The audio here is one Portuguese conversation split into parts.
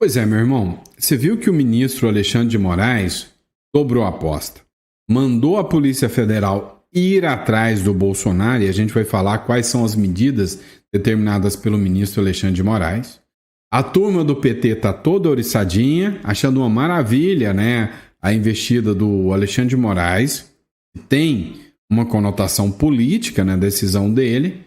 Pois é, meu irmão, você viu que o ministro Alexandre de Moraes dobrou a aposta. Mandou a Polícia Federal ir atrás do Bolsonaro, e a gente vai falar quais são as medidas determinadas pelo ministro Alexandre de Moraes. A turma do PT tá toda oriçadinha, achando uma maravilha, né, a investida do Alexandre de Moraes, que tem uma conotação política na decisão dele.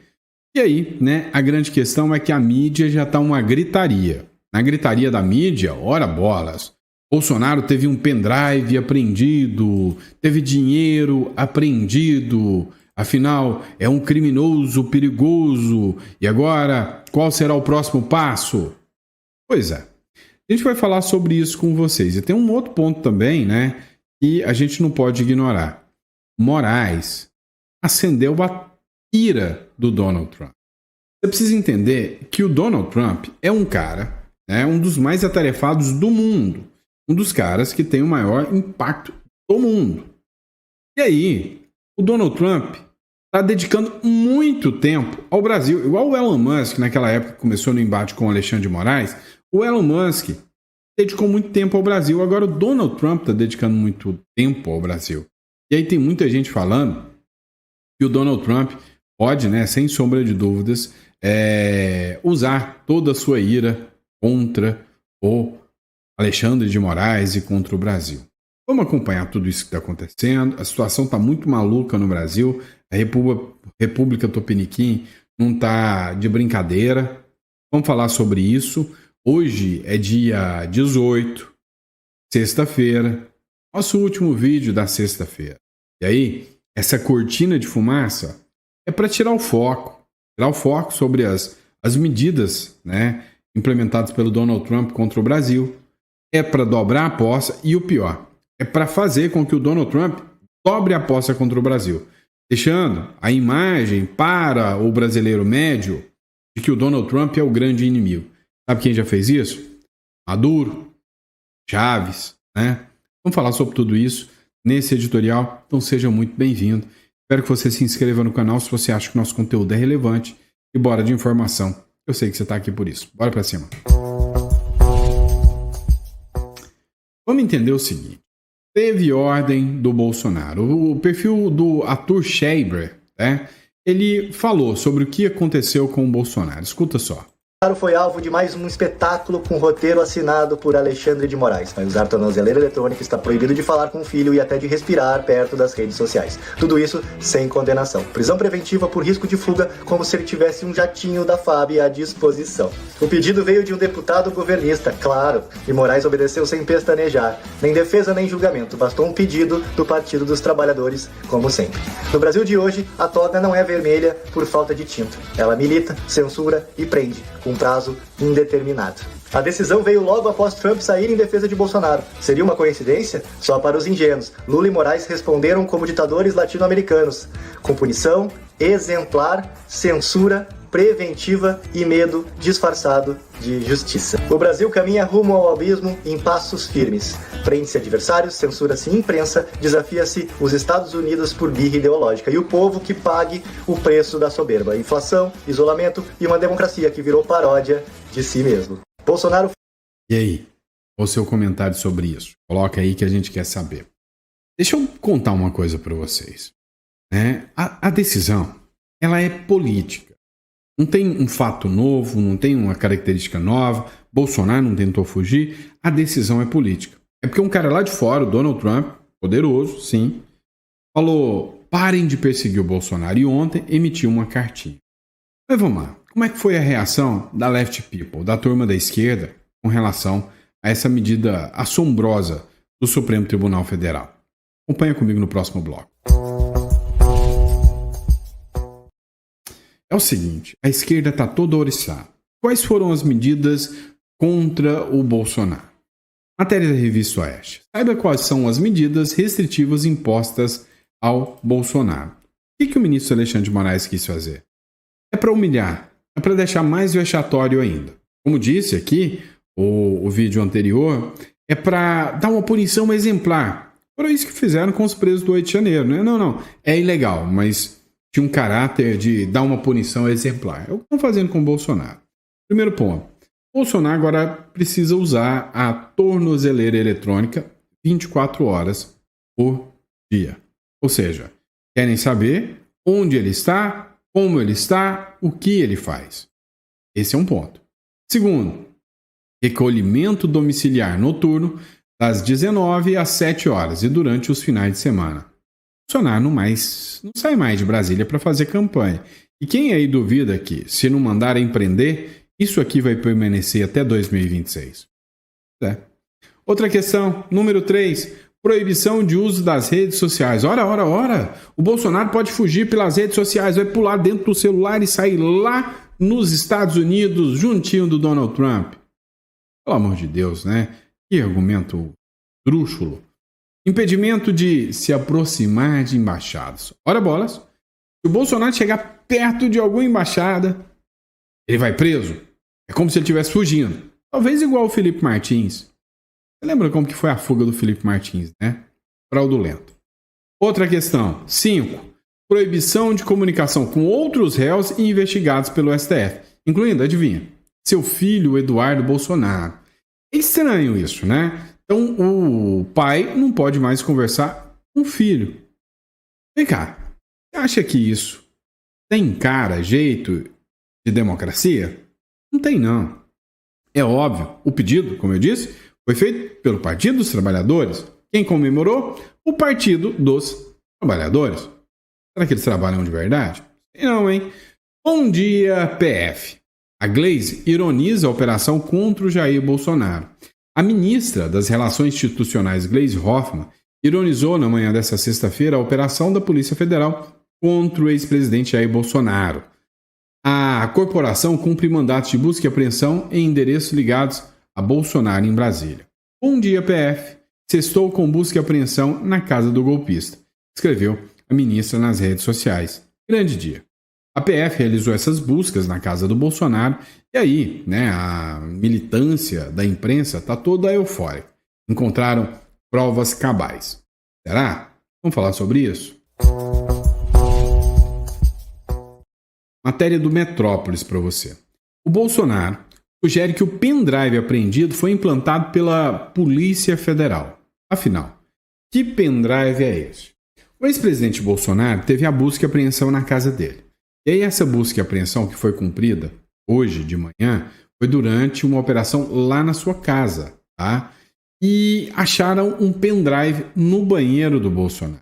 E aí, né, a grande questão é que a mídia já tá uma gritaria. Na gritaria da mídia, ora bolas, Bolsonaro teve um pendrive apreendido, teve dinheiro apreendido, afinal é um criminoso perigoso, e agora qual será o próximo passo? Pois é, a gente vai falar sobre isso com vocês. E tem um outro ponto também, né, que a gente não pode ignorar. Moraes acendeu a ira do Donald Trump. Você precisa entender que o Donald Trump é um cara, um dos mais atarefados do mundo. Um dos caras que tem o maior impacto do mundo. E aí, o Donald Trump está dedicando muito tempo ao Brasil. Igual o Elon Musk, naquela época que começou no embate com o Alexandre de Moraes. O Elon Musk dedicou muito tempo ao Brasil. Agora o Donald Trump está dedicando muito tempo ao Brasil. E aí tem muita gente falando que o Donald Trump pode, né, sem sombra de dúvidas, usar toda a sua ira contra o Alexandre de Moraes e contra o Brasil. Vamos acompanhar tudo isso que está acontecendo. A situação está muito maluca no Brasil. A República Tupiniquim não está de brincadeira. Vamos falar sobre isso. Hoje é dia 18, sexta-feira. Nosso último vídeo da sexta-feira. E aí, essa cortina de fumaça é para tirar o foco. Tirar o foco sobre as medidas, né, implementadas pelo Donald Trump contra o Brasil. É para dobrar a aposta e o pior, é para fazer com que o Donald Trump dobre a aposta contra o Brasil, deixando a imagem para o brasileiro médio de que o Donald Trump é o grande inimigo. Sabe quem já fez isso? Maduro, Chaves, né? Vamos falar sobre tudo isso nesse editorial, então seja muito bem-vindo. Espero que você se inscreva no canal se você acha que o nosso conteúdo é relevante e bora de informação. Eu sei que você está aqui por isso. Bora para cima. Vamos entender o seguinte. Teve ordem do Bolsonaro. O perfil do Arthur Schreiber, né, ele falou sobre o que aconteceu com o Bolsonaro. Escuta só. Bolsonaro foi alvo de mais um espetáculo com roteiro assinado por Alexandre de Moraes. Vai usar tornozeleira eletrônica, está proibido de falar com o filho e até de respirar perto das redes sociais. Tudo isso sem condenação. Prisão preventiva por risco de fuga, como se ele tivesse um jatinho da FAB à disposição. O pedido veio de um deputado governista, claro, e Moraes obedeceu sem pestanejar. Nem defesa nem julgamento, bastou um pedido do Partido dos Trabalhadores, como sempre. No Brasil de hoje, a toga não é vermelha por falta de tinta. Ela milita, censura e prende, com prazo indeterminado. A decisão veio logo após Trump sair em defesa de Bolsonaro. Seria uma coincidência? Só para os ingênuos. Lula e Moraes responderam como ditadores latino-americanos, com punição exemplar, censura preventiva e medo disfarçado de justiça. O Brasil caminha rumo ao abismo em passos firmes. Prende-se adversários, censura-se imprensa, desafia-se os Estados Unidos por birra ideológica e o povo que pague o preço da soberba. Iinflação, isolamento e uma democracia que virou paródia de si mesmo. Bolsonaro... E aí? Qual o seu comentário sobre isso? Coloca aí que a gente quer saber. Deixa eu contar uma coisa para vocês. A decisão, ela é política. Não tem um fato novo, não tem uma característica nova. Bolsonaro não tentou fugir. A decisão é política. É porque um cara lá de fora, o Donald Trump, poderoso, sim, falou, parem de perseguir o Bolsonaro. E ontem emitiu uma cartinha. Mas vamos lá. Como é que foi a reação da Left People, da turma da esquerda, com relação a essa medida assombrosa do Supremo Tribunal Federal? Acompanha comigo no próximo bloco. É o seguinte, a esquerda está toda oriçada. Quais foram as medidas contra o Bolsonaro? Matéria da Revista Oeste. Saiba quais são as medidas restritivas impostas ao Bolsonaro. O que o ministro Alexandre de Moraes quis fazer? É para humilhar, é para deixar mais vexatório ainda. Como disse aqui, o vídeo anterior, é para dar uma punição exemplar. Foi isso que fizeram com os presos do 8 de janeiro. Né? Não, é ilegal, mas tinha um caráter de dar uma punição exemplar. É o que estão fazendo com o Bolsonaro. Primeiro ponto. Bolsonaro agora precisa usar a tornozeleira eletrônica 24 horas por dia. Ou seja, querem saber onde ele está, como ele está, o que ele faz. Esse é um ponto. Segundo, recolhimento domiciliar noturno das 19 às 7 horas e durante os finais de semana. Bolsonaro não sai mais de Brasília para fazer campanha. E quem aí duvida que, se não mandarem prender, isso aqui vai permanecer até 2026? Outra questão, número 3, proibição de uso das redes sociais. Ora, o Bolsonaro pode fugir pelas redes sociais, vai pular dentro do celular e sair lá nos Estados Unidos, juntinho do Donald Trump. Pelo amor de Deus, né? Que argumento drúxulo. Impedimento de se aproximar de embaixadas. Ora bolas, se o Bolsonaro chegar perto de alguma embaixada, ele vai preso. É como se ele estivesse fugindo. Talvez igual o Felipe Martins. Você lembra como que foi a fuga do Felipe Martins, né? Fraudulento. Outra questão. 5. Proibição de comunicação com outros réus e investigados pelo STF. Incluindo, adivinha, seu filho Eduardo Bolsonaro. É estranho isso, né? Então, o pai não pode mais conversar com o filho. Vem cá, você acha que isso tem cara, jeito de democracia? Não tem, não. É óbvio, o pedido, como eu disse, foi feito pelo Partido dos Trabalhadores. Quem comemorou? O Partido dos Trabalhadores. Será que eles trabalham de verdade? Não, hein? Bom dia, PF. A Glaze ironiza a operação contra o Jair Bolsonaro. A ministra das Relações Institucionais, Gleisi Hoffmann, ironizou na manhã desta sexta-feira a operação da Polícia Federal contra o ex-presidente Jair Bolsonaro. A corporação cumpre mandatos de busca e apreensão em endereços ligados a Bolsonaro em Brasília. Bom dia, PF. Sextou com busca e apreensão na casa do golpista, escreveu a ministra nas redes sociais. Grande dia. A PF realizou essas buscas na casa do Bolsonaro e aí, a militância da imprensa está toda eufórica. Encontraram provas cabais. Será? Vamos falar sobre isso? Matéria do Metrópolis para você. O Bolsonaro sugere que o pendrive apreendido foi implantado pela Polícia Federal. Afinal, que pendrive é esse? O ex-presidente Bolsonaro teve a busca e apreensão na casa dele. E aí essa busca e apreensão que foi cumprida hoje de manhã foi durante uma operação lá na sua casa, tá? E acharam um pendrive no banheiro do Bolsonaro.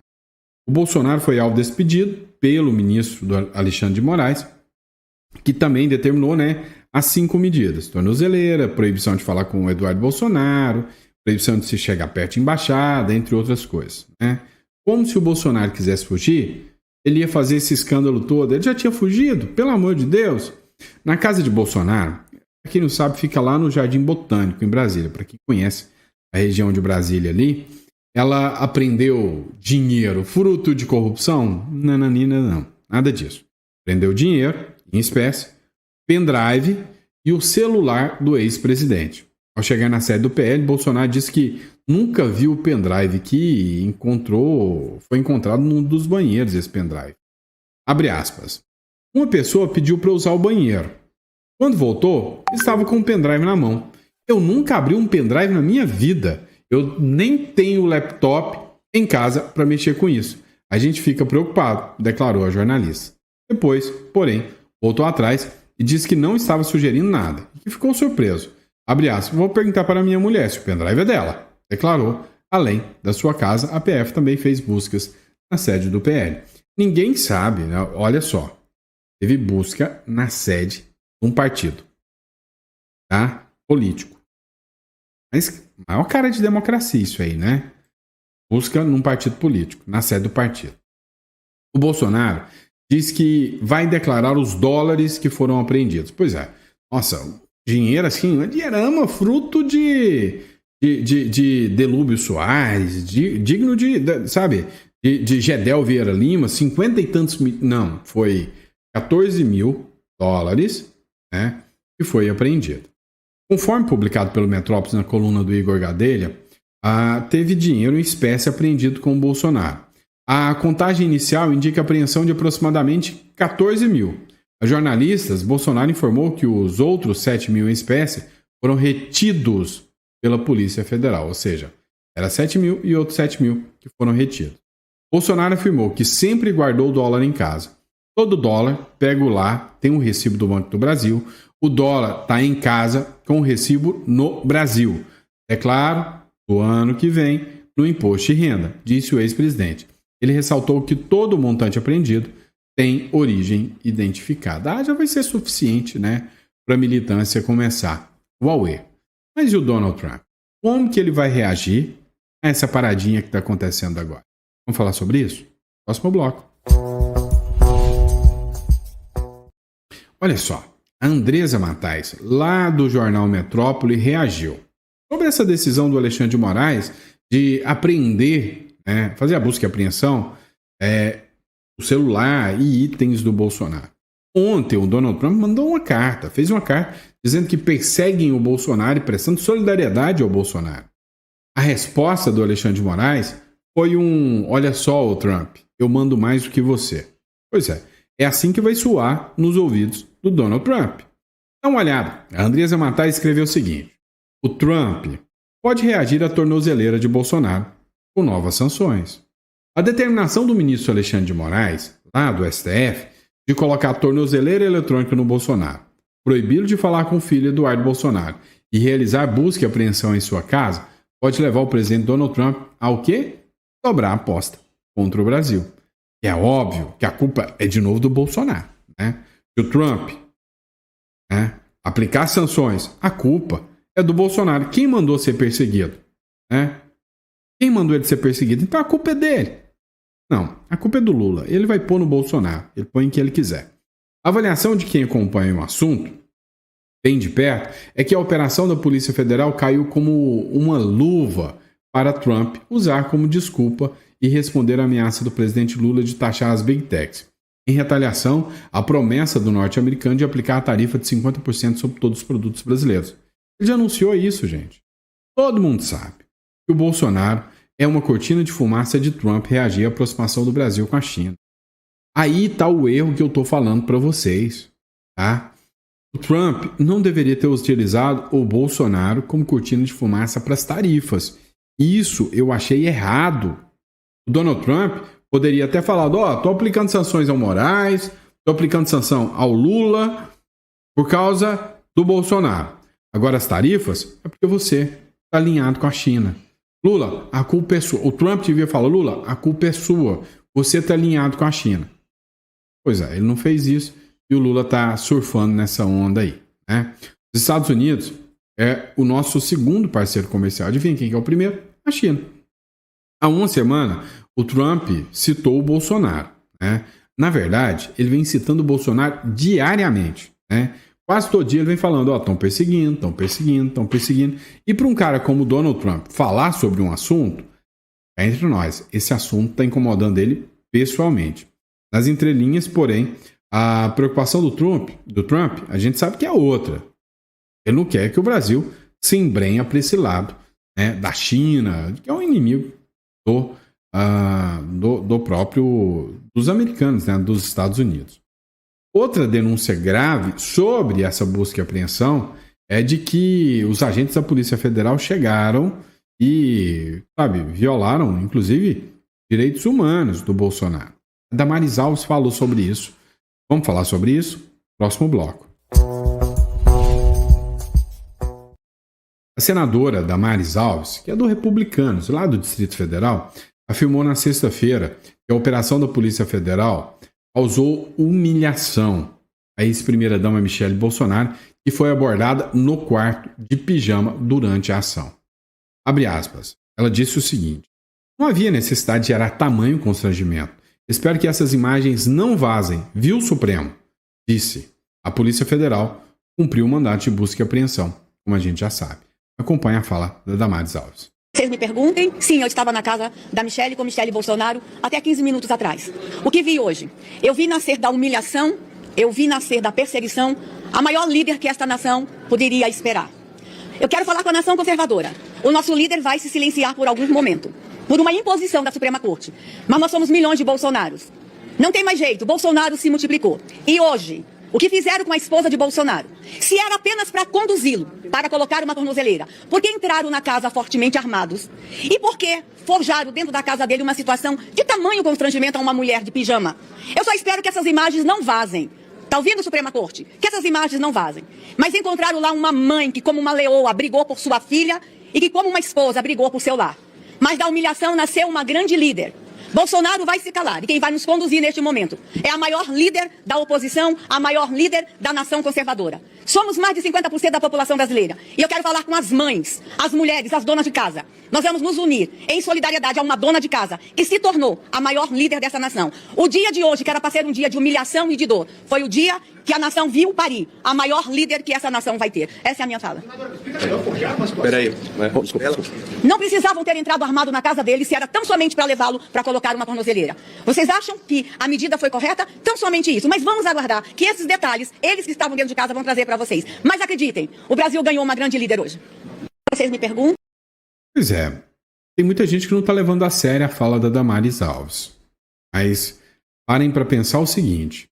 O Bolsonaro foi alvo desse pedido pelo ministro Alexandre de Moraes, que também determinou, as 5 medidas. Tornozeleira, proibição de falar com o Eduardo Bolsonaro, proibição de se chegar perto de embaixada, entre outras coisas, Como se o Bolsonaro quisesse fugir, ele ia fazer esse escândalo todo. Ele já tinha fugido, pelo amor de Deus. Na casa de Bolsonaro, para quem não sabe, fica lá no Jardim Botânico, em Brasília. Para quem conhece a região de Brasília ali, ela apreendeu dinheiro fruto de corrupção? Nananina, não. Nada disso. Prendeu dinheiro, em espécie, pendrive e o celular do ex-presidente. Ao chegar na sede do PL, Bolsonaro disse que nunca viu o pendrive que foi encontrado num dos banheiros, esse pendrive. Abre aspas. Uma pessoa pediu para usar o banheiro. Quando voltou, estava com o pendrive na mão. Eu nunca abri um pendrive na minha vida. Eu nem tenho laptop em casa para mexer com isso. A gente fica preocupado, declarou a jornalista. Depois, porém, voltou atrás e disse que não estava sugerindo nada e que ficou surpreso. Abre aspas, vou perguntar para minha mulher se o pendrive é dela, declarou. Além da sua casa, a PF também fez buscas na sede do PL. Ninguém sabe, olha só, teve busca na sede de um partido, tá? Político. Mas maior cara de democracia isso aí, Busca num partido político, na sede do partido. O Bolsonaro diz que vai declarar os dólares que foram apreendidos. Pois é, nossa, dinheiro assim, dinheirama, fruto de Delúbio Soares, digno de Gedel Vieira Lima, 50 e tantos mil, não, foi 14 mil dólares, que foi apreendido. Conforme publicado pelo Metrópolis na coluna do Igor Gadelha, teve dinheiro em espécie apreendido com o Bolsonaro. A contagem inicial indica a apreensão de aproximadamente 14 mil. A jornalistas, Bolsonaro informou que os outros 7 mil em espécie foram retidos pela Polícia Federal, ou seja, era 7 mil e outros 7 mil que foram retidos. Bolsonaro afirmou que sempre guardou o dólar em casa. Todo dólar, pego lá, tem um recibo do Banco do Brasil, o dólar está em casa com o recibo no Brasil. É claro, do ano que vem, no imposto de renda, disse o ex-presidente. Ele ressaltou que todo o montante apreendido tem origem identificada. Já vai ser suficiente, né, para a militância começar o auê. Mas e o Donald Trump? Como que ele vai reagir a essa paradinha que está acontecendo agora? Vamos falar sobre isso? Próximo bloco. Olha só, a Andresa Matais, lá do jornal Metrópole, reagiu sobre essa decisão do Alexandre de Moraes de apreender, né, fazer a busca e apreensão do celular e itens do Bolsonaro. Ontem o Donald Trump mandou uma carta, fez uma carta dizendo que perseguem o Bolsonaro e prestando solidariedade ao Bolsonaro. A resposta do Alexandre de Moraes foi olha só, o Trump, eu mando mais do que você. Pois é assim que vai soar nos ouvidos do Donald Trump. Dá uma olhada. A Andresa Matais escreveu o seguinte: o Trump pode reagir à tornozeleira de Bolsonaro com novas sanções. A determinação do ministro Alexandre de Moraes, lá do STF, de colocar a tornozeleira eletrônica no Bolsonaro, proibi-lo de falar com o filho Eduardo Bolsonaro e realizar busca e apreensão em sua casa, pode levar o presidente Donald Trump ao quê? Dobrar a aposta contra o Brasil. E é óbvio que a culpa é de novo do Bolsonaro, né? Se o Trump, né, aplicar sanções, a culpa é do Bolsonaro. Quem mandou ser perseguido? Né? Quem mandou ele ser perseguido? Então a culpa é dele. Não, a culpa é do Lula. Ele vai pôr no Bolsonaro. Ele põe em que ele quiser. A avaliação de quem acompanha o assunto, bem de perto, é que a operação da Polícia Federal caiu como uma luva para Trump usar como desculpa e responder à ameaça do presidente Lula de taxar as Big Techs. Em retaliação, a promessa do norte-americano de aplicar a tarifa de 50% sobre todos os produtos brasileiros. Ele já anunciou isso, gente. Todo mundo sabe que o Bolsonaro é uma cortina de fumaça de Trump reagir à aproximação do Brasil com a China. Aí está o erro que eu estou falando para vocês. Tá? O Trump não deveria ter utilizado o Bolsonaro como cortina de fumaça para as tarifas. Isso eu achei errado. O Donald Trump poderia ter falado, estou aplicando sanções ao Moraes, estou aplicando sanção ao Lula por causa do Bolsonaro. Agora as tarifas é porque você está alinhado com a China. Lula, a culpa é sua. O Trump devia falar, Lula, a culpa é sua. Você está alinhado com a China. Pois é, ele não fez isso e o Lula está surfando nessa onda aí. Né? Os Estados Unidos é o nosso segundo parceiro comercial. Adivinha quem que é o primeiro? A China. Há uma semana, o Trump citou o Bolsonaro. Né? Na verdade, ele vem citando o Bolsonaro diariamente. Né? Quase todo dia ele vem falando, estão perseguindo. E para um cara como o Donald Trump falar sobre um assunto, é entre nós, esse assunto está incomodando ele pessoalmente. Nas entrelinhas, porém, a preocupação do Trump, a gente sabe que é outra. Ele não quer que o Brasil se embrenha para esse lado, né, da China, que é um inimigo dos americanos, né, dos Estados Unidos. Outra denúncia grave sobre essa busca e apreensão é de que os agentes da Polícia Federal chegaram e, violaram, inclusive, direitos humanos do Bolsonaro. A Damares Alves falou sobre isso. Vamos falar sobre isso? Próximo bloco. A senadora Damares Alves, que é do Republicanos, lá do Distrito Federal, afirmou na sexta-feira que a operação da Polícia Federal causou humilhação à ex-primeira-dama Michele Bolsonaro, que foi abordada no quarto de pijama durante a ação. Abre aspas. Ela disse o seguinte: não havia necessidade de gerar tamanho constrangimento. Espero que essas imagens não vazem, viu, Supremo? Disse. A Polícia Federal cumpriu o mandato de busca e apreensão, como a gente já sabe. Acompanhe a fala da Damares Alves. Vocês me perguntem, sim, eu estava na casa da Michele com Michele Bolsonaro até 15 minutos atrás. O que vi hoje? Eu vi nascer da humilhação, eu vi nascer da perseguição, a maior líder que esta nação poderia esperar. Eu quero falar com a nação conservadora. O nosso líder vai se silenciar por algum momento, por uma imposição da Suprema Corte. Mas nós somos milhões de Bolsonaros. Não tem mais jeito, Bolsonaro se multiplicou. E hoje, o que fizeram com a esposa de Bolsonaro. Se era apenas para conduzi-lo, para colocar uma tornozeleira, por que entraram na casa fortemente armados? E por que forjaram dentro da casa dele uma situação de tamanho constrangimento a uma mulher de pijama? Eu só espero que essas imagens não vazem. Tá ouvindo, Suprema Corte? Que essas imagens não vazem. Mas encontraram lá uma mãe que, como uma leoa, brigou por sua filha e que, como uma esposa, brigou por seu lar. Mas da humilhação nasceu uma grande líder. Bolsonaro vai se calar, e quem vai nos conduzir neste momento é a maior líder da oposição, a maior líder da nação conservadora. Somos mais de 50% da população brasileira. E eu quero falar com as mães, as mulheres, as donas de casa. Nós vamos nos unir em solidariedade a uma dona de casa que se tornou a maior líder dessa nação. O dia de hoje, que era para ser um dia de humilhação e de dor, foi o dia que a nação viu parir a maior líder que essa nação vai ter. Essa é a minha fala. Peraí. Não precisavam ter entrado armado na casa dele se era tão somente para levá-lo para colocar uma tornozeleira. Vocês acham que a medida foi correta? Tão somente isso. Mas vamos aguardar que esses detalhes, eles que estavam dentro de casa, vão trazer para vocês. Mas acreditem, o Brasil ganhou uma grande líder hoje. Vocês me perguntam? Pois é. Tem muita gente que não está levando a sério a fala da Damares Alves. Mas parem para pensar o seguinte.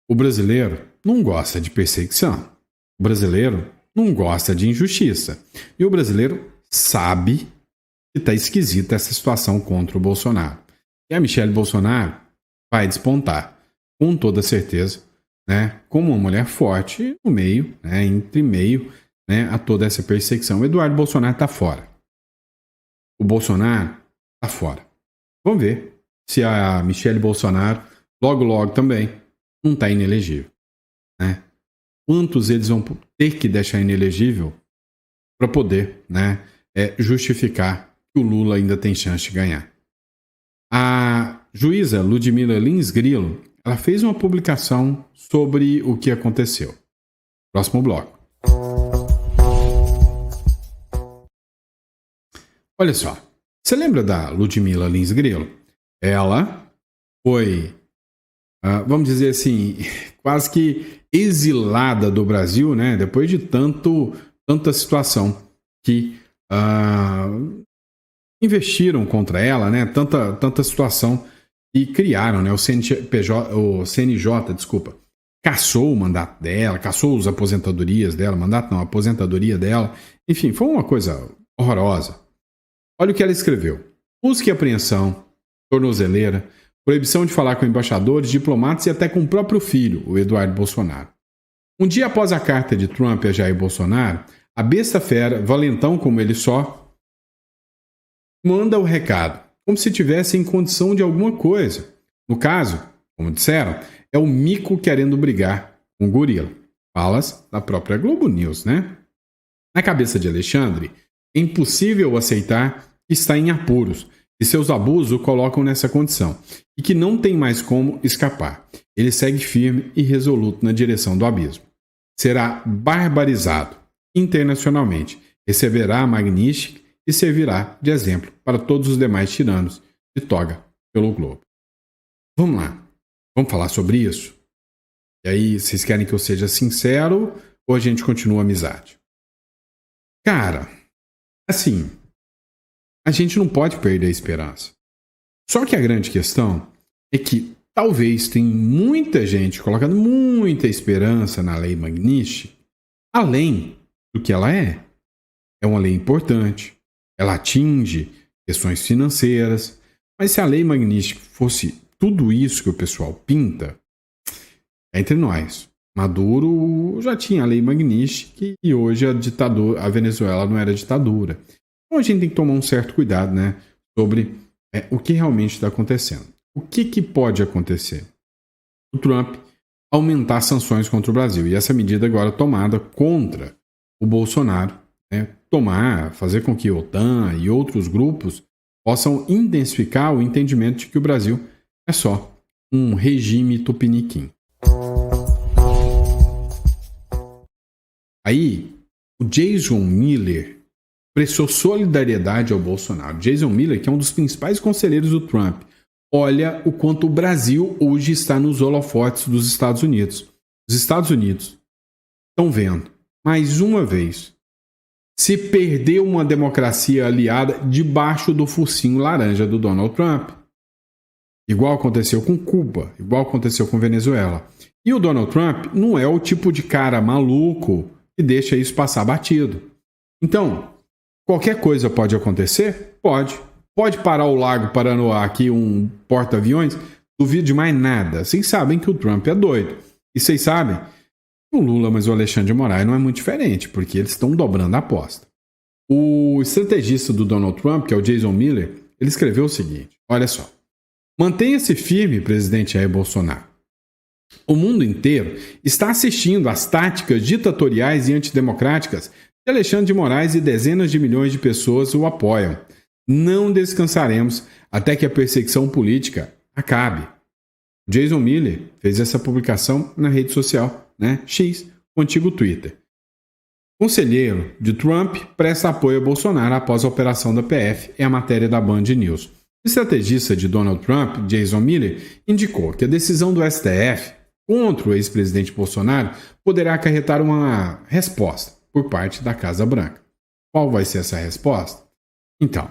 O brasileiro não gosta de perseguição. O brasileiro não gosta de injustiça. E o brasileiro sabe que está esquisita essa situação contra o Bolsonaro. E a Michelle Bolsonaro vai despontar, com toda certeza, né, como uma mulher forte no meio, né, entre meio, né, a toda essa perseguição. O Eduardo Bolsonaro está fora. O Bolsonaro está fora. Vamos ver se a Michelle Bolsonaro, logo também, não está inelegível. Né? Quantos eles vão ter que deixar inelegível para poder, né, justificar que o Lula ainda tem chance de ganhar? A juíza Ludmila Lins Grilo, ela fez uma publicação sobre o que aconteceu. Próximo bloco. Olha só, você lembra da Ludmila Lins Grilo? Ela foi, vamos dizer assim, quase que exilada do Brasil, né? Depois de tanta situação que investiram contra ela, né? Tanta situação e criaram, né? O CNJ, desculpa, cassou o mandato dela, cassou as aposentadorias dela, a aposentadoria dela. Enfim, foi uma coisa horrorosa. Olha o que ela escreveu. Busca e apreensão, tornozeleira, proibição de falar com embaixadores, diplomatas e até com o próprio filho, o Eduardo Bolsonaro. Um dia após a carta de Trump a Jair Bolsonaro, a besta fera, valentão como ele só, manda o recado, como se tivesse em condição de alguma coisa. No caso, como disseram, é o mico querendo brigar com o gorila. Falas da própria Globo News, né? Na cabeça de Alexandre, é impossível aceitar que está em apuros e seus abusos o colocam nessa condição e que não tem mais como escapar. Ele segue firme e resoluto na direção do abismo. Será barbarizado internacionalmente, receberá a Magnitsky e servirá de exemplo para todos os demais tiranos de toga pelo globo. Vamos lá, vamos falar sobre isso? E aí, vocês querem que eu seja sincero ou a gente continua a amizade? Cara, assim, a gente não pode perder a esperança. Só que a grande questão é que talvez tem muita gente colocando muita esperança na Lei Magnitsky, além do que ela é. É uma lei importante, ela atinge questões financeiras, mas se a Lei Magnitsky fosse tudo isso que o pessoal pinta, é entre nós. Maduro já tinha a Lei Magnitsky e hoje a Venezuela não era ditadura. Então a gente tem que tomar um certo cuidado, né, sobre o que realmente está acontecendo. O que pode acontecer? O Trump aumentar sanções contra o Brasil. E essa medida agora tomada contra o Bolsonaro, né, fazer com que a OTAN e outros grupos possam intensificar o entendimento de que o Brasil é só um regime tupiniquim. Aí, o Jason Miller prestou solidariedade ao Bolsonaro. Jason Miller, que é um dos principais conselheiros do Trump, olha o quanto o Brasil hoje está nos holofotes dos Estados Unidos. Os Estados Unidos estão vendo, mais uma vez, se perdeu uma democracia aliada debaixo do focinho laranja do Donald Trump. Igual aconteceu com Cuba, igual aconteceu com Venezuela. E o Donald Trump não é o tipo de cara maluco que deixa isso passar batido. Então, qualquer coisa pode acontecer? Pode. Pode parar o Lago Paranoá aqui, um porta-aviões? Duvido de mais nada. Vocês sabem que o Trump é doido. E vocês sabem, o Lula, mas o Alexandre de Moraes não é muito diferente, porque eles estão dobrando a aposta. O estrategista do Donald Trump, que é o Jason Miller, ele escreveu o seguinte, olha só. Mantenha-se firme, presidente Jair Bolsonaro. O mundo inteiro está assistindo às táticas ditatoriais e antidemocráticas de Alexandre de Moraes e dezenas de milhões de pessoas o apoiam. Não descansaremos até que a perseguição política acabe. Jason Miller fez essa publicação na rede social, X, o antigo Twitter. Conselheiro de Trump presta apoio a Bolsonaro após a operação da PF, é a matéria da Band News. O estrategista de Donald Trump, Jason Miller, indicou que a decisão do STF contra o ex-presidente Bolsonaro poderá acarretar uma resposta por parte da Casa Branca. Qual vai ser essa resposta? Então,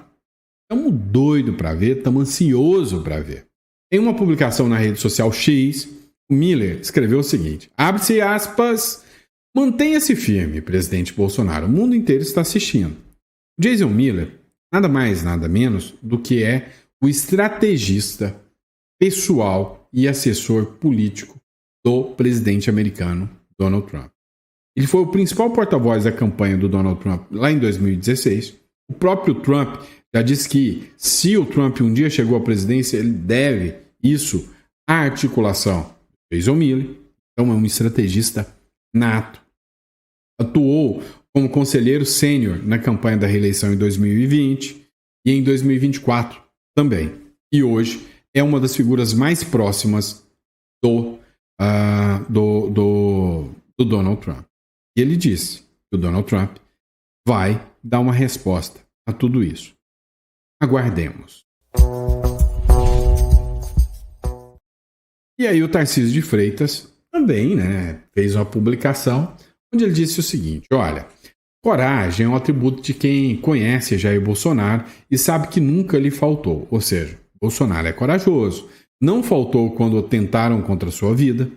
estamos doidos para ver, estamos ansiosos para ver. Em uma publicação na rede social X, o Miller escreveu o seguinte, abre-se aspas, mantenha-se firme, presidente Bolsonaro, o mundo inteiro está assistindo. Jason Miller, nada mais, nada menos do que é o estrategista pessoal e assessor político do presidente americano Donald Trump. Ele foi o principal porta-voz da campanha do Donald Trump lá em 2016. O próprio Trump já disse que se o Trump um dia chegou à presidência, ele deve isso à articulação do Jason Miller. Então é um estrategista nato. Atuou como conselheiro sênior na campanha da reeleição em 2020 e em 2024 também. E hoje é uma das figuras mais próximas do Donald Trump. E ele disse que o Donald Trump vai dar uma resposta a tudo isso. Aguardemos. E aí o Tarcísio de Freitas também fez uma publicação onde ele disse o seguinte, olha, coragem é um atributo de quem conhece Jair Bolsonaro e sabe que nunca lhe faltou. Ou seja, Bolsonaro é corajoso. Não faltou quando tentaram contra a sua vida.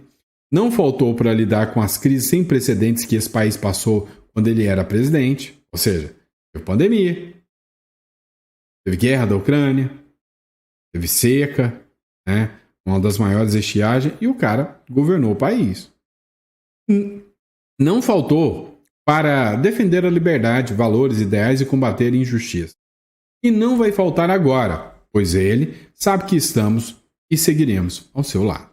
Não faltou para lidar com as crises sem precedentes que esse país passou quando ele era presidente. Ou seja, teve pandemia, teve guerra da Ucrânia, teve seca, uma das maiores estiagens, e o cara governou o país. Não faltou para defender a liberdade, valores, ideais e combater a injustiça. E não vai faltar agora, pois ele sabe que estamos e seguiremos ao seu lado.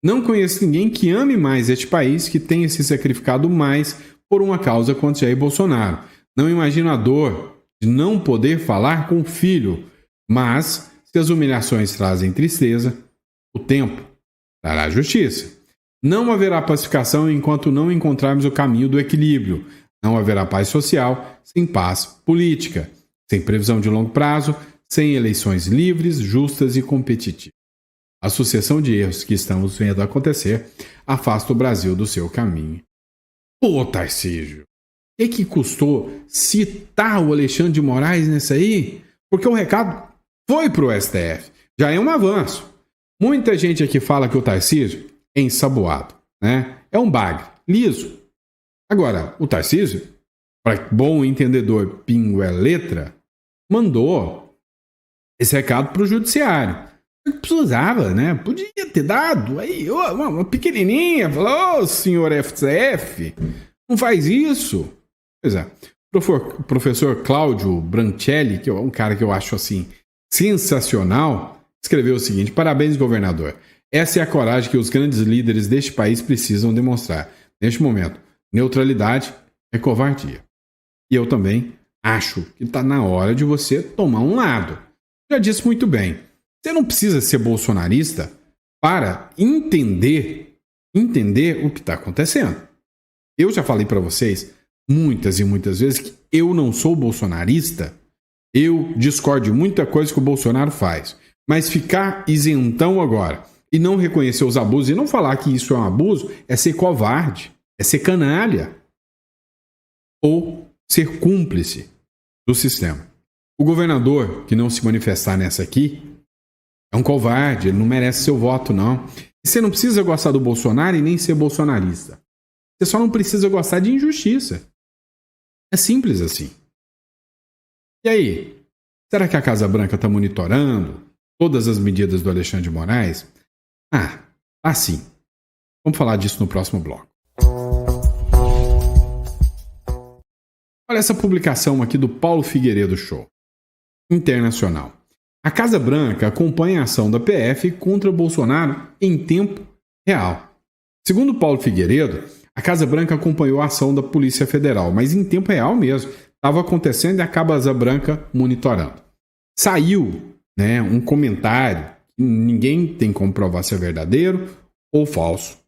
Não conheço ninguém que ame mais este país, que tenha se sacrificado mais por uma causa contra Jair Bolsonaro. Não imagino a dor de não poder falar com o filho, mas se as humilhações trazem tristeza, o tempo trará justiça. Não haverá pacificação enquanto não encontrarmos o caminho do equilíbrio. Não haverá paz social sem paz política, sem previsão de longo prazo, sem eleições livres, justas e competitivas. A sucessão de erros que estamos vendo acontecer afasta o Brasil do seu caminho. Pô, Tarcísio, o que custou citar o Alexandre de Moraes nessa aí? Porque o recado foi para o STF. Já é um avanço. Muita gente aqui fala que o Tarcísio é ensaboado, É um bagre, liso. Agora, o Tarcísio, para bom entendedor, pingo é letra, mandou esse recado para o judiciário. Precisava, Podia ter dado aí uma pequenininha, falou, senhor FCF, não faz isso. Pois é, o professor Cláudio Brancelli, que é um cara que eu acho assim sensacional, escreveu o seguinte, parabéns, governador. Essa é a coragem que os grandes líderes deste país precisam demonstrar. Neste momento, neutralidade é covardia. E eu também acho que está na hora de você tomar um lado. Já disse muito bem. Você não precisa ser bolsonarista para entender o que está acontecendo. Eu já falei para vocês muitas e muitas vezes que eu não sou bolsonarista. Eu discordo de muita coisa que o Bolsonaro faz. Mas ficar isentão agora e não reconhecer os abusos e não falar que isso é um abuso é ser covarde, é ser canalha ou ser cúmplice do sistema. O governador que não se manifestar nessa aqui é um covarde, ele não merece seu voto, não. E você não precisa gostar do Bolsonaro e nem ser bolsonarista. Você só não precisa gostar de injustiça. É simples assim. E aí? Será que a Casa Branca está monitorando todas as medidas do Alexandre de Moraes? Sim. Vamos falar disso no próximo bloco. Olha essa publicação aqui do Paulo Figueiredo Show. Internacional. A Casa Branca acompanha a ação da PF contra Bolsonaro em tempo real. Segundo Paulo Figueiredo, a Casa Branca acompanhou a ação da Polícia Federal, mas em tempo real mesmo. Estava acontecendo e a Casa Branca monitorando. Saiu, um comentário, ninguém tem como provar se é verdadeiro ou falso,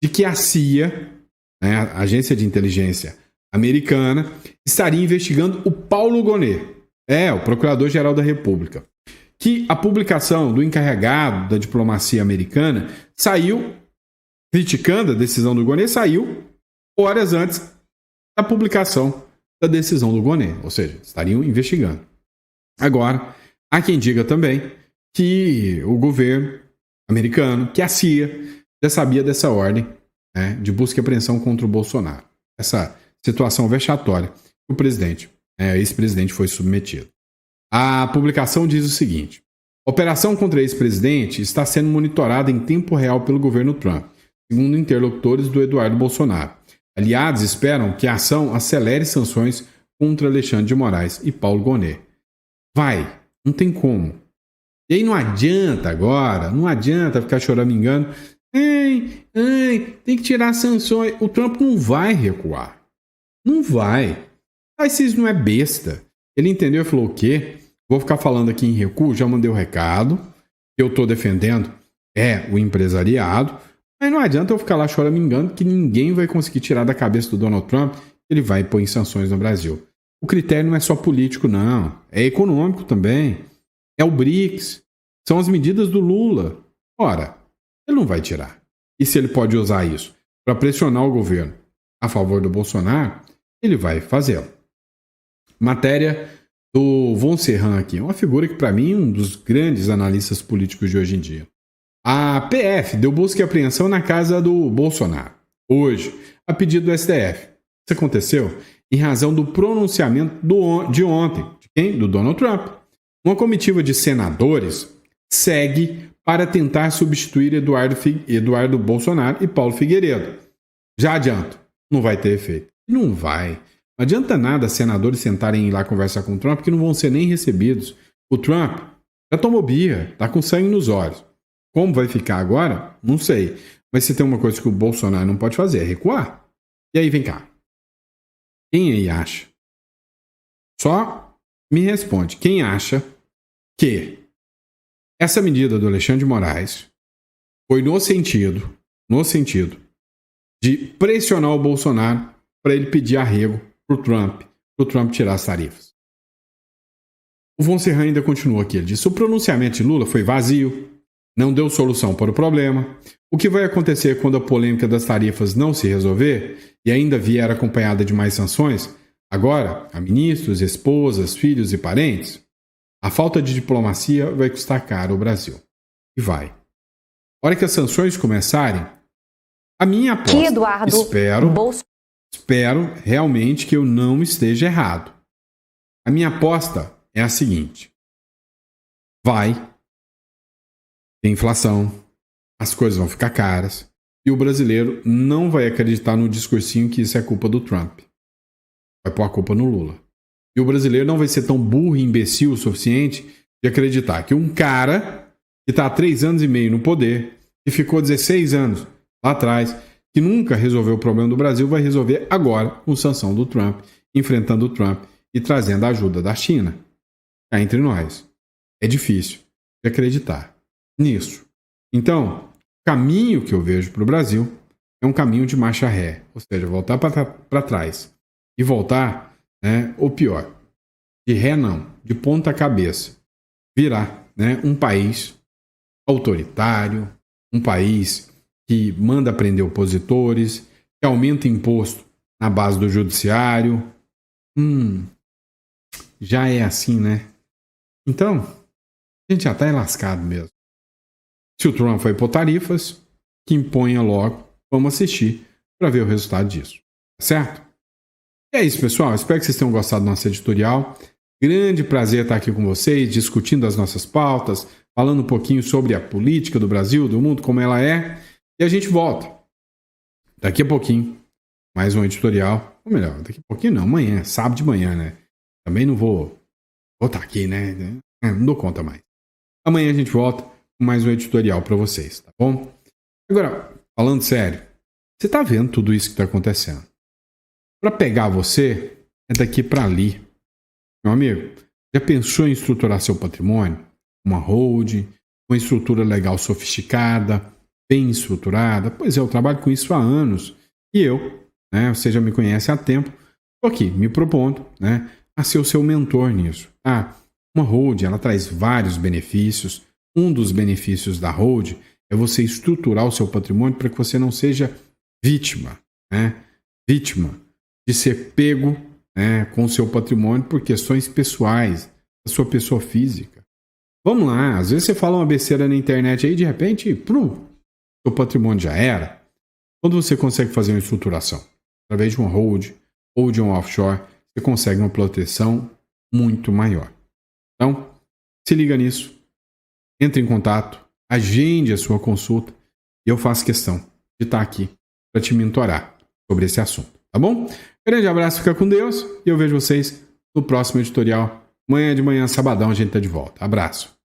de que a CIA, a Agência de Inteligência Americana, estaria investigando o Paulo Gonet, o Procurador-Geral da República. Que a publicação do encarregado da diplomacia americana saiu, criticando a decisão do Gonet, saiu horas antes da publicação da decisão do Gonet, ou seja, estariam investigando. Agora, há quem diga também que o governo americano, que a CIA, já sabia dessa ordem de busca e apreensão contra o Bolsonaro. Essa situação vexatória que o presidente, ex-presidente, foi submetido. A publicação diz o seguinte: a operação contra o ex-presidente está sendo monitorada em tempo real pelo governo Trump, segundo interlocutores do Eduardo Bolsonaro. Aliados esperam que a ação acelere sanções contra Alexandre de Moraes e Paulo Gonet. Não tem como. E aí não adianta ficar choramingando. Tem que tirar sanções. O Trump não vai recuar. Não vai. Mas se isso não é besta. Ele entendeu e falou o quê? Vou ficar falando aqui em recuo, já mandei o recado. Eu estou defendendo o empresariado. Mas não adianta eu ficar lá choramingando que ninguém vai conseguir tirar da cabeça do Donald Trump que ele vai pôr em sanções no Brasil. O critério não é só político, não. É econômico também. É o BRICS. São as medidas do Lula. Ora, ele não vai tirar. E se ele pode usar isso para pressionar o governo a favor do Bolsonaro, ele vai fazê-lo. Matéria do Von Serran aqui. Uma figura que, para mim, é um dos grandes analistas políticos de hoje em dia. A PF deu busca e apreensão na casa do Bolsonaro, hoje, a pedido do STF. Isso aconteceu em razão do pronunciamento de ontem. De quem? Do Donald Trump. Uma comitiva de senadores segue para tentar substituir Eduardo Bolsonaro e Paulo Figueiredo. Já adianto, não vai ter efeito. Não vai. Não adianta nada senadores sentarem lá conversar com o Trump que não vão ser nem recebidos. O Trump já tomou birra, está com sangue nos olhos. Como vai ficar agora? Não sei. Mas se tem uma coisa que o Bolsonaro não pode fazer é recuar. E aí, vem cá. Quem aí acha? Só me responde. Quem acha que essa medida do Alexandre de Moraes foi no sentido de pressionar o Bolsonaro para ele pedir arrego para o Trump tirar as tarifas? O Von Serran ainda continua aqui. Ele diz: o pronunciamento de Lula foi vazio, não deu solução para o problema. O que vai acontecer quando a polêmica das tarifas não se resolver e ainda vier acompanhada de mais sanções? Agora, a ministros, esposas, filhos e parentes? A falta de diplomacia vai custar caro ao Brasil. E vai. A hora que as sanções começarem, a minha aposta, espero realmente que eu não esteja errado. A minha aposta é a seguinte: vai ter inflação, as coisas vão ficar caras e o brasileiro não vai acreditar no discursinho que isso é culpa do Trump. Vai pôr a culpa no Lula. E o brasileiro não vai ser tão burro e imbecil o suficiente de acreditar que um cara que está há 3 anos e meio no poder, que ficou 16 anos lá atrás, que nunca resolveu o problema do Brasil, vai resolver agora com sanção do Trump, enfrentando o Trump e trazendo a ajuda da China. Cá entre nós. É difícil de acreditar nisso. Então, o caminho que eu vejo para o Brasil é um caminho de marcha ré, ou seja, voltar para trás e voltar, ou pior, de ré não, de ponta cabeça, virar um país autoritário, um país que manda prender opositores, que aumenta imposto na base do judiciário. Já é assim, né? Então, a gente já está lascado mesmo. Se o Trump vai pôr tarifas, que imponha logo, vamos assistir para ver o resultado disso. Tá certo? E é isso, pessoal. Espero que vocês tenham gostado do nosso editorial. Grande prazer estar aqui com vocês, discutindo as nossas pautas, falando um pouquinho sobre a política do Brasil, do mundo, como ela é. E a gente volta. Daqui a pouquinho, mais um editorial. Ou melhor, daqui a pouquinho não, amanhã, sábado de manhã, né? Também não vou estar aqui, né? Não dou conta mais. Amanhã a gente volta com mais um editorial para vocês, tá bom? Agora, falando sério, você tá vendo tudo isso que tá acontecendo? Para pegar você, é daqui para ali. Meu amigo, já pensou em estruturar seu patrimônio? Uma holding, uma estrutura legal sofisticada, bem estruturada? Pois é, eu trabalho com isso há anos. E eu, né, você já me conhece há tempo, estou aqui me propondo, né, a ser o seu mentor nisso. Uma holding, ela traz vários benefícios. Um dos benefícios da holding é você estruturar o seu patrimônio para que você não seja vítima, né? Vítima de ser pego, né, com o seu patrimônio por questões pessoais, da sua pessoa física. Vamos lá, às vezes você fala uma besteira na internet aí, de repente, seu patrimônio já era. Quando você consegue fazer uma estruturação, através de uma holding ou de um offshore, você consegue uma proteção muito maior. Então, se liga nisso, entre em contato, agende a sua consulta e eu faço questão de estar aqui para te mentorar sobre esse assunto, tá bom? Grande abraço, fica com Deus e eu vejo vocês no próximo editorial. Amanhã de manhã, sabadão, a gente tá de volta. Abraço.